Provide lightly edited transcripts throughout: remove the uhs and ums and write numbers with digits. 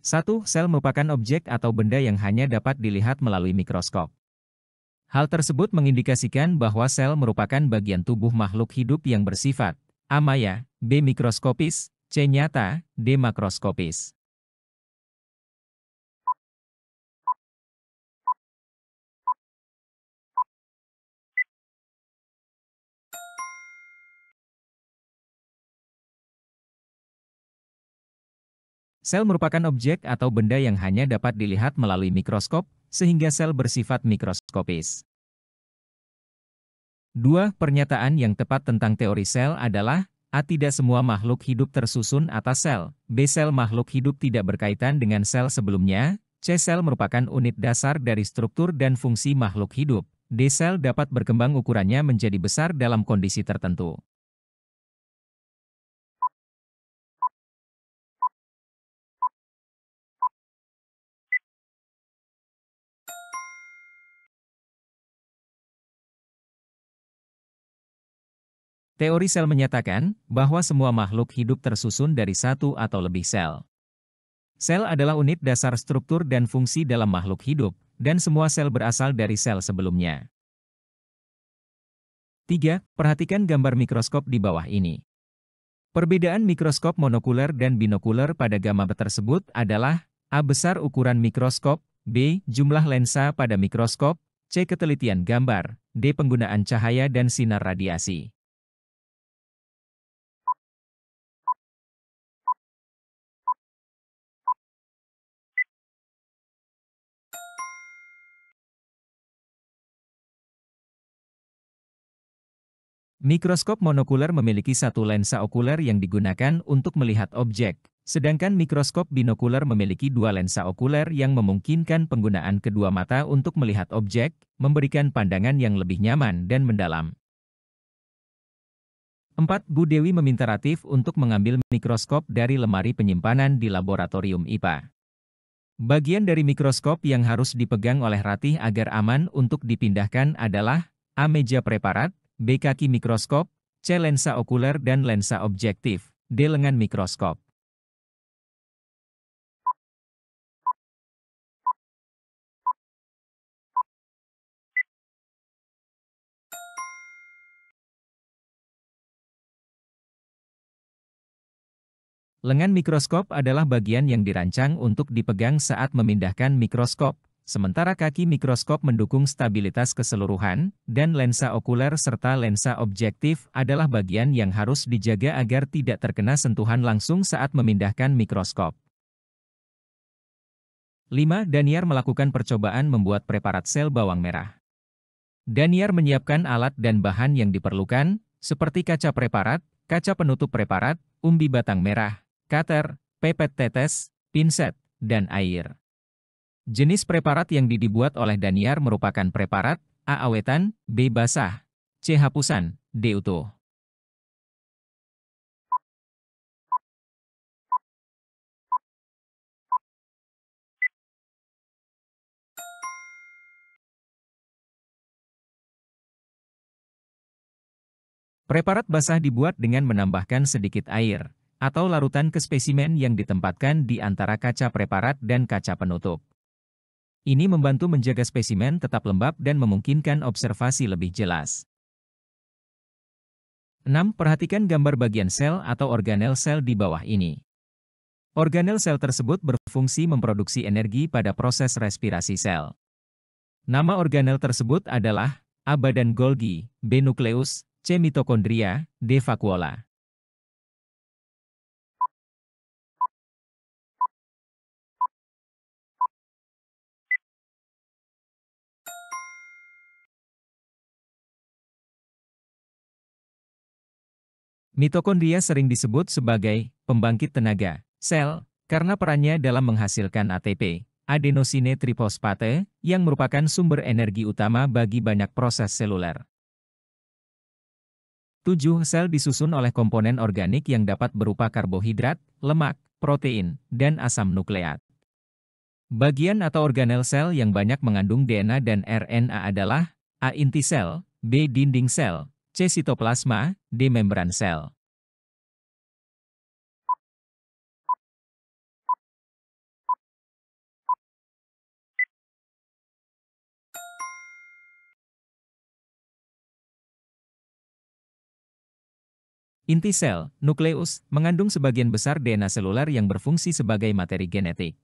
1. Sel merupakan objek atau benda yang hanya dapat dilihat melalui mikroskop. Hal tersebut mengindikasikan bahwa sel merupakan bagian tubuh makhluk hidup yang bersifat A. Maya, B. Mikroskopis, C. Nyata, D. Makroskopis. Sel merupakan objek atau benda yang hanya dapat dilihat melalui mikroskop, sehingga sel bersifat mikroskopis. 2. Pernyataan yang tepat tentang teori sel adalah A. Tidak semua makhluk hidup tersusun atas sel. B. Sel makhluk hidup tidak berkaitan dengan sel sebelumnya. C. Sel merupakan unit dasar dari struktur dan fungsi makhluk hidup. D. Sel dapat berkembang ukurannya menjadi besar dalam kondisi tertentu. Teori sel menyatakan bahwa semua makhluk hidup tersusun dari satu atau lebih sel. Sel adalah unit dasar struktur dan fungsi dalam makhluk hidup, dan semua sel berasal dari sel sebelumnya. 3. Perhatikan gambar mikroskop di bawah ini. Perbedaan mikroskop monokuler dan binokuler pada gambar tersebut adalah A. Besar ukuran mikroskop, B. Jumlah lensa pada mikroskop, C. Ketelitian gambar, D. Penggunaan cahaya dan sinar radiasi. Mikroskop monokuler memiliki satu lensa okuler yang digunakan untuk melihat objek, sedangkan mikroskop binokuler memiliki dua lensa okuler yang memungkinkan penggunaan kedua mata untuk melihat objek, memberikan pandangan yang lebih nyaman dan mendalam. 4. Bu Dewi meminta Ratif untuk mengambil mikroskop dari lemari penyimpanan di laboratorium IPA. Bagian dari mikroskop yang harus dipegang oleh Ratih agar aman untuk dipindahkan adalah A. Meja preparat, B. Kaki mikroskop, C. Lensa okuler dan lensa objektif, D. Lengan mikroskop. Lengan mikroskop adalah bagian yang dirancang untuk dipegang saat memindahkan mikroskop, sementara kaki mikroskop mendukung stabilitas keseluruhan, dan lensa okuler serta lensa objektif adalah bagian yang harus dijaga agar tidak terkena sentuhan langsung saat memindahkan mikroskop. 5. Daniar melakukan percobaan membuat preparat sel bawang merah. Daniar menyiapkan alat dan bahan yang diperlukan, seperti kaca preparat, kaca penutup preparat, umbi batang merah, cutter, pipet tetes, pinset, dan air. Jenis preparat yang dibuat oleh Daniar merupakan preparat A. Awetan, B. Basah, C. Hapusan, D. Utuh. Preparat basah dibuat dengan menambahkan sedikit air, atau larutan ke spesimen yang ditempatkan di antara kaca preparat dan kaca penutup. Ini membantu menjaga spesimen tetap lembab dan memungkinkan observasi lebih jelas. 6. Perhatikan gambar bagian sel atau organel sel di bawah ini. Organel sel tersebut berfungsi memproduksi energi pada proses respirasi sel. Nama organel tersebut adalah A. Badan Golgi, B. Nukleus, C. Mitokondria, D. Vakuola. Mitokondria sering disebut sebagai pembangkit tenaga sel karena perannya dalam menghasilkan ATP, adenosine trifosfate, yang merupakan sumber energi utama bagi banyak proses seluler. 7. Sel disusun oleh komponen organik yang dapat berupa karbohidrat, lemak, protein, dan asam nukleat. Bagian atau organel sel yang banyak mengandung DNA dan RNA adalah A. Inti sel, B. Dinding sel, C. Sitoplasma, D. Membran sel. Inti sel, nukleus, mengandung sebagian besar DNA seluler yang berfungsi sebagai materi genetik.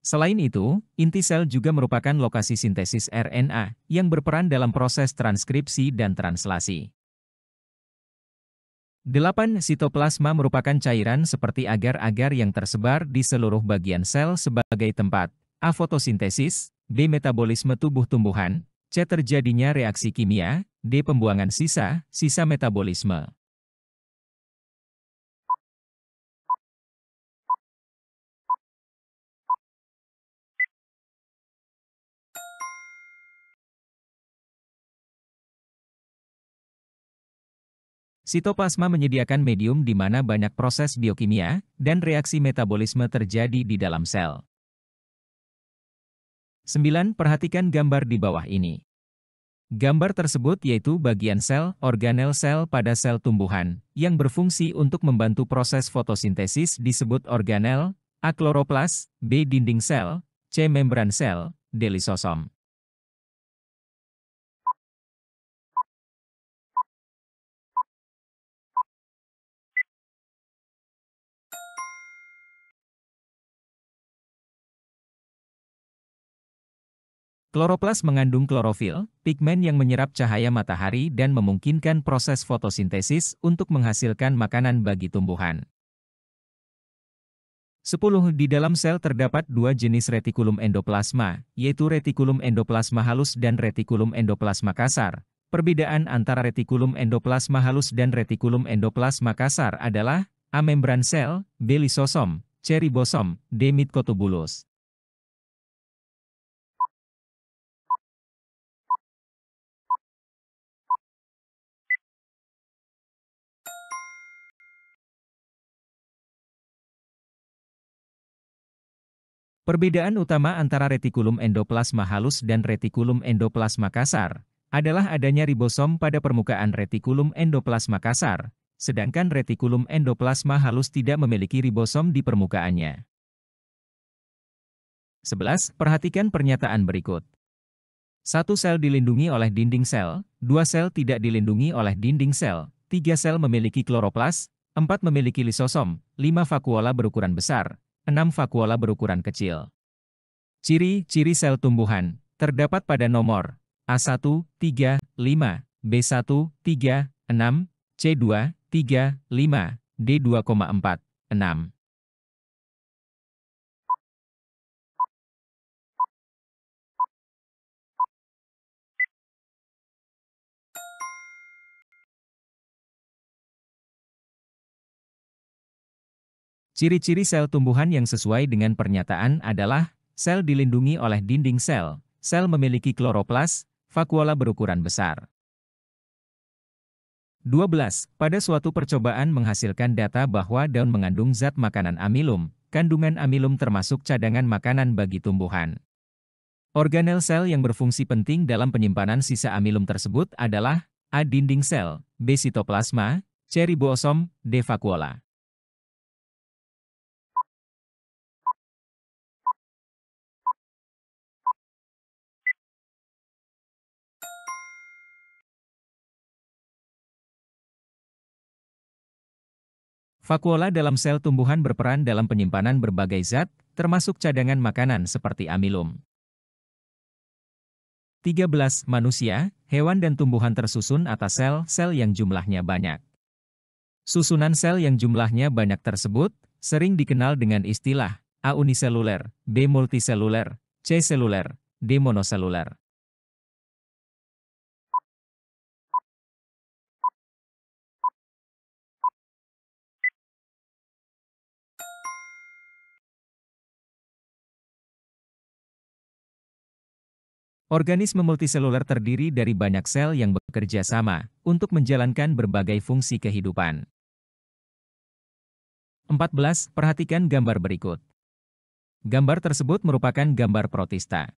Selain itu, inti sel juga merupakan lokasi sintesis RNA yang berperan dalam proses transkripsi dan translasi. 8. Sitoplasma merupakan cairan seperti agar-agar yang tersebar di seluruh bagian sel sebagai tempat A. Fotosintesis, B. Metabolisme tubuh tumbuhan, C. Terjadinya reaksi kimia, D. Pembuangan sisa metabolisme. Sitoplasma menyediakan medium di mana banyak proses biokimia dan reaksi metabolisme terjadi di dalam sel. 9. Perhatikan gambar di bawah ini. Gambar tersebut yaitu bagian sel, organel sel pada sel tumbuhan, yang berfungsi untuk membantu proses fotosintesis disebut organel, A. Kloroplas, B. Dinding sel, C. Membran sel, D. Lisosom. Kloroplas mengandung klorofil, pigmen yang menyerap cahaya matahari dan memungkinkan proses fotosintesis untuk menghasilkan makanan bagi tumbuhan. 10. Di dalam sel terdapat dua jenis retikulum endoplasma, yaitu retikulum endoplasma halus dan retikulum endoplasma kasar. Perbedaan antara retikulum endoplasma halus dan retikulum endoplasma kasar adalah A. Membran sel, B. Lisosom, C. Ribosom, D. Mitkotubulus. Perbedaan utama antara retikulum endoplasma halus dan retikulum endoplasma kasar adalah adanya ribosom pada permukaan retikulum endoplasma kasar, sedangkan retikulum endoplasma halus tidak memiliki ribosom di permukaannya. 11. Perhatikan pernyataan berikut. 1 sel dilindungi oleh dinding sel, 2 sel tidak dilindungi oleh dinding sel, 3 sel memiliki kloroplas, 4 memiliki lisosom, 5 vakuola berukuran besar, 6 vakuola berukuran kecil. Ciri-ciri sel tumbuhan terdapat pada nomor A1, 3, 5, B1, 3, 6, C2, 3, 5, D2,4, 6. Ciri-ciri sel tumbuhan yang sesuai dengan pernyataan adalah sel dilindungi oleh dinding sel memiliki kloroplas, vakuola berukuran besar. 12. Pada suatu percobaan menghasilkan data bahwa daun mengandung zat makanan amilum, kandungan amilum termasuk cadangan makanan bagi tumbuhan. Organel sel yang berfungsi penting dalam penyimpanan sisa amilum tersebut adalah A. Dinding sel, B. Sitoplasma, C. Ribosom, D. Vakuola. Vakuola dalam sel tumbuhan berperan dalam penyimpanan berbagai zat, termasuk cadangan makanan seperti amilum. 13. Manusia, hewan dan tumbuhan tersusun atas sel-sel yang jumlahnya banyak. Susunan sel yang jumlahnya banyak tersebut sering dikenal dengan istilah A. Uniseluler, B. Multiseluler, C. Seluler, D. Monoseluler. Organisme multiseluler terdiri dari banyak sel yang bekerja sama untuk menjalankan berbagai fungsi kehidupan. 14. Perhatikan gambar berikut. Gambar tersebut merupakan gambar protista.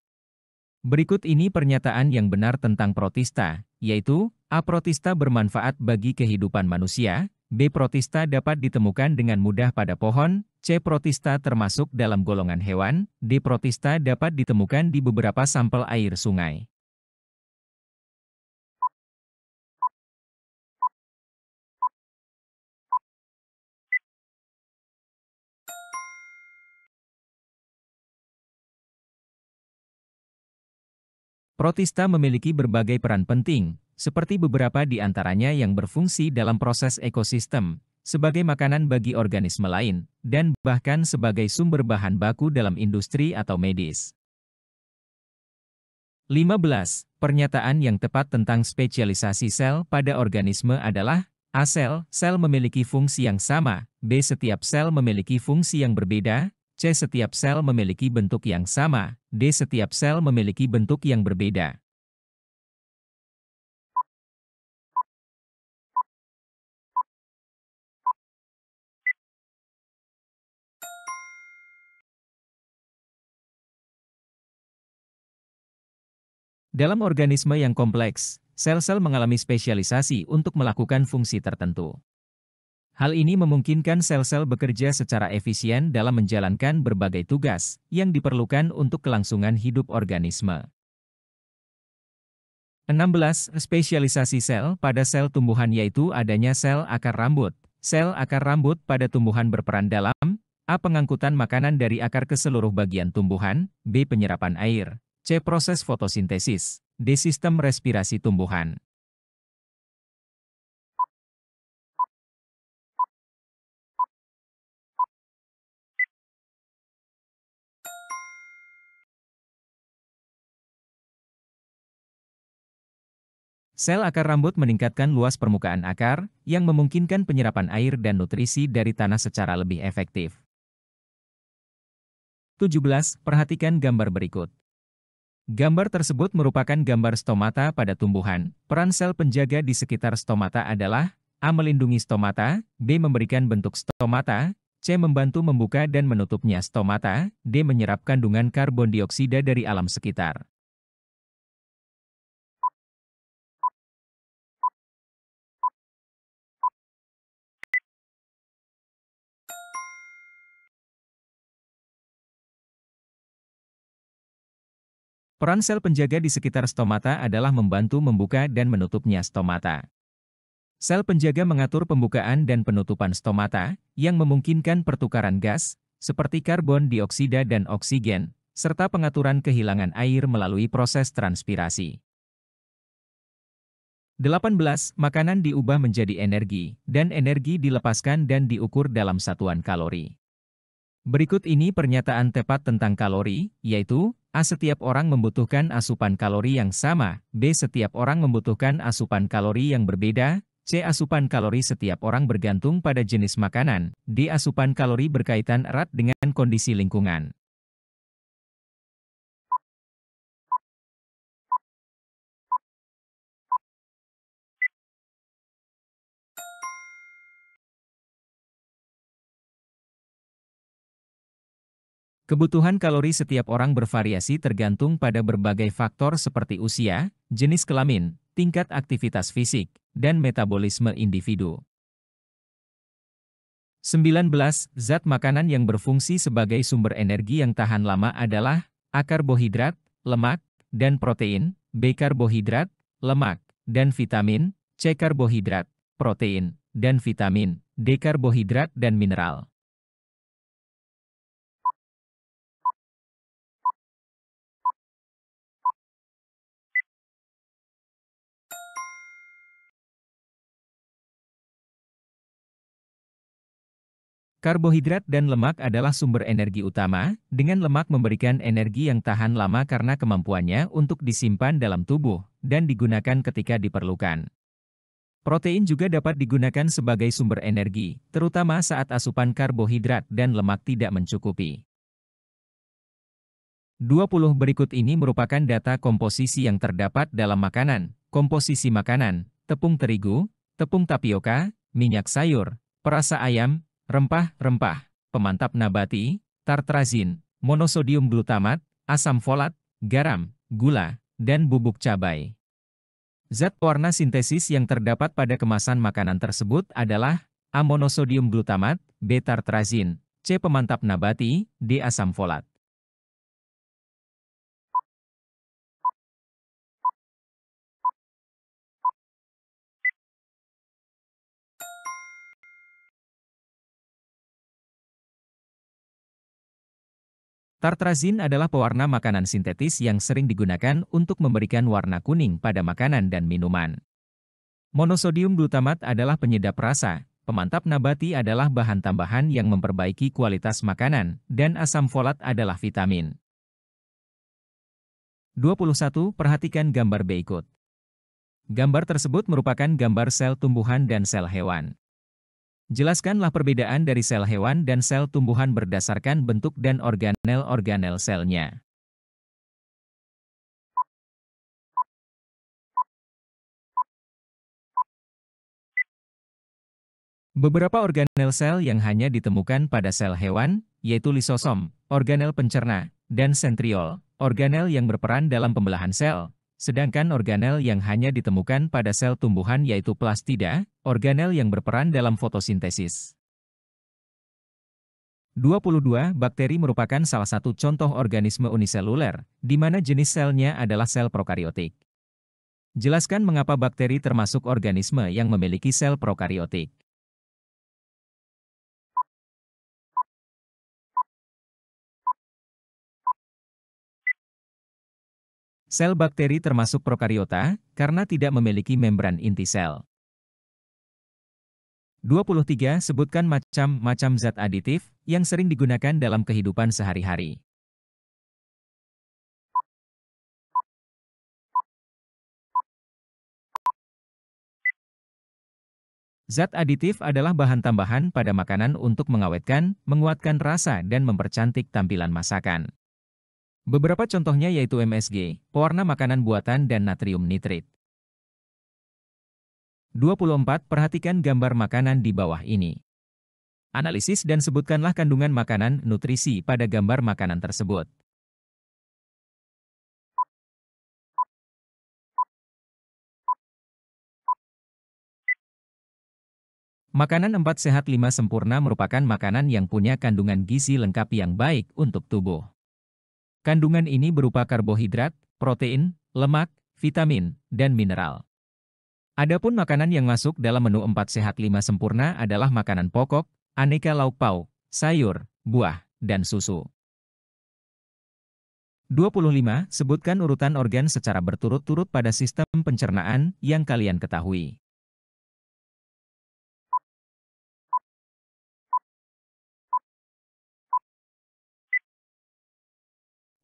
Berikut ini pernyataan yang benar tentang protista, yaitu A. Protista bermanfaat bagi kehidupan manusia, B. Protista dapat ditemukan dengan mudah pada pohon, C. Protista termasuk dalam golongan hewan, D. Protista dapat ditemukan di beberapa sampel air sungai. Protista memiliki berbagai peran penting, seperti beberapa di antaranya yang berfungsi dalam proses ekosistem, sebagai makanan bagi organisme lain, dan bahkan sebagai sumber bahan baku dalam industri atau medis. 15. Pernyataan yang tepat tentang spesialisasi sel pada organisme adalah: A. Sel memiliki fungsi yang sama. B. Setiap sel memiliki fungsi yang berbeda. C. Setiap sel memiliki bentuk yang sama. D. Setiap sel memiliki bentuk yang berbeda. Dalam organisme yang kompleks, sel-sel mengalami spesialisasi untuk melakukan fungsi tertentu. Hal ini memungkinkan sel-sel bekerja secara efisien dalam menjalankan berbagai tugas yang diperlukan untuk kelangsungan hidup organisme. 16. Spesialisasi sel pada sel tumbuhan yaitu adanya sel akar rambut. Sel akar rambut pada tumbuhan berperan dalam: A. Pengangkutan makanan dari akar ke seluruh bagian tumbuhan. B. Penyerapan air. C. Proses fotosintesis. D. Sistem respirasi tumbuhan. Sel akar rambut meningkatkan luas permukaan akar, yang memungkinkan penyerapan air dan nutrisi dari tanah secara lebih efektif. 17. Perhatikan gambar berikut. Gambar tersebut merupakan gambar stomata pada tumbuhan. Peran sel penjaga di sekitar stomata adalah: A. Melindungi stomata. B. Memberikan bentuk stomata. C. Membantu membuka dan menutupnya stomata. D. Menyerap kandungan karbon dioksida dari alam sekitar. Peran sel penjaga di sekitar stomata adalah membantu membuka dan menutupnya stomata. Sel penjaga mengatur pembukaan dan penutupan stomata, yang memungkinkan pertukaran gas, seperti karbon dioksida dan oksigen, serta pengaturan kehilangan air melalui proses transpirasi. 18. Makanan diubah menjadi energi, dan energi dilepaskan dan diukur dalam satuan kalori. Berikut ini pernyataan tepat tentang kalori, yaitu: A. Setiap orang membutuhkan asupan kalori yang sama. B. Setiap orang membutuhkan asupan kalori yang berbeda. C. Asupan kalori setiap orang bergantung pada jenis makanan. D. Asupan kalori berkaitan erat dengan kondisi lingkungan. Kebutuhan kalori setiap orang bervariasi tergantung pada berbagai faktor seperti usia, jenis kelamin, tingkat aktivitas fisik, dan metabolisme individu. 19. Zat makanan yang berfungsi sebagai sumber energi yang tahan lama adalah: A. Karbohidrat, lemak, dan protein. B. Karbohidrat, lemak, dan vitamin. C. Karbohidrat, protein, dan vitamin. D. Karbohidrat dan mineral. Karbohidrat dan lemak adalah sumber energi utama, dengan lemak memberikan energi yang tahan lama karena kemampuannya untuk disimpan dalam tubuh dan digunakan ketika diperlukan. Protein juga dapat digunakan sebagai sumber energi, terutama saat asupan karbohidrat dan lemak tidak mencukupi. 20 berikut ini merupakan data komposisi yang terdapat dalam makanan. Komposisi makanan: tepung terigu, tepung tapioka, minyak sayur, perasa ayam, rempah-rempah, pemantap nabati, tartrazin, monosodium glutamat, asam folat, garam, gula, dan bubuk cabai. Zat pewarna sintesis yang terdapat pada kemasan makanan tersebut adalah: A. Monosodium glutamat, B. Tartrazin, C. Pemantap nabati, D. Asam folat. Tartrazin adalah pewarna makanan sintetis yang sering digunakan untuk memberikan warna kuning pada makanan dan minuman. Monosodium glutamat adalah penyedap rasa, pemantap nabati adalah bahan tambahan yang memperbaiki kualitas makanan, dan asam folat adalah vitamin. 21. Perhatikan gambar berikut. Gambar tersebut merupakan gambar sel tumbuhan dan sel hewan. Jelaskanlah perbedaan dari sel hewan dan sel tumbuhan berdasarkan bentuk dan organel-organel selnya. Beberapa organel sel yang hanya ditemukan pada sel hewan, yaitu lisosom, organel pencerna, dan sentriol, organel yang berperan dalam pembelahan sel. Sedangkan organel yang hanya ditemukan pada sel tumbuhan yaitu plastida, organel yang berperan dalam fotosintesis. 22. Bakteri merupakan salah satu contoh organisme uniseluler, di mana jenis selnya adalah sel prokariotik. Jelaskan mengapa bakteri termasuk organisme yang memiliki sel prokariotik. Sel bakteri termasuk prokariota, karena tidak memiliki membran inti sel. 23. Sebutkan macam-macam zat aditif, yang sering digunakan dalam kehidupan sehari-hari. Zat aditif adalah bahan tambahan pada makanan untuk mengawetkan, menguatkan rasa dan mempercantik tampilan masakan. Beberapa contohnya yaitu MSG, pewarna makanan buatan dan natrium nitrit. 24. Perhatikan gambar makanan di bawah ini. Analisis dan sebutkanlah kandungan makanan nutrisi pada gambar makanan tersebut. Makanan 4 sehat 5 sempurna merupakan makanan yang punya kandungan gizi lengkap yang baik untuk tubuh. Kandungan ini berupa karbohidrat, protein, lemak, vitamin, dan mineral. Adapun makanan yang masuk dalam menu 4 sehat 5 sempurna adalah makanan pokok, aneka lauk pauk, sayur, buah, dan susu. 25. Sebutkan urutan organ secara berturut-turut pada sistem pencernaan yang kalian ketahui.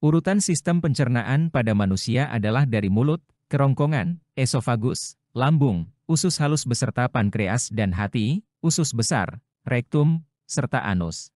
Urutan sistem pencernaan pada manusia adalah dari mulut, kerongkongan, esofagus, lambung, usus halus beserta pankreas dan hati, usus besar, rektum, serta anus.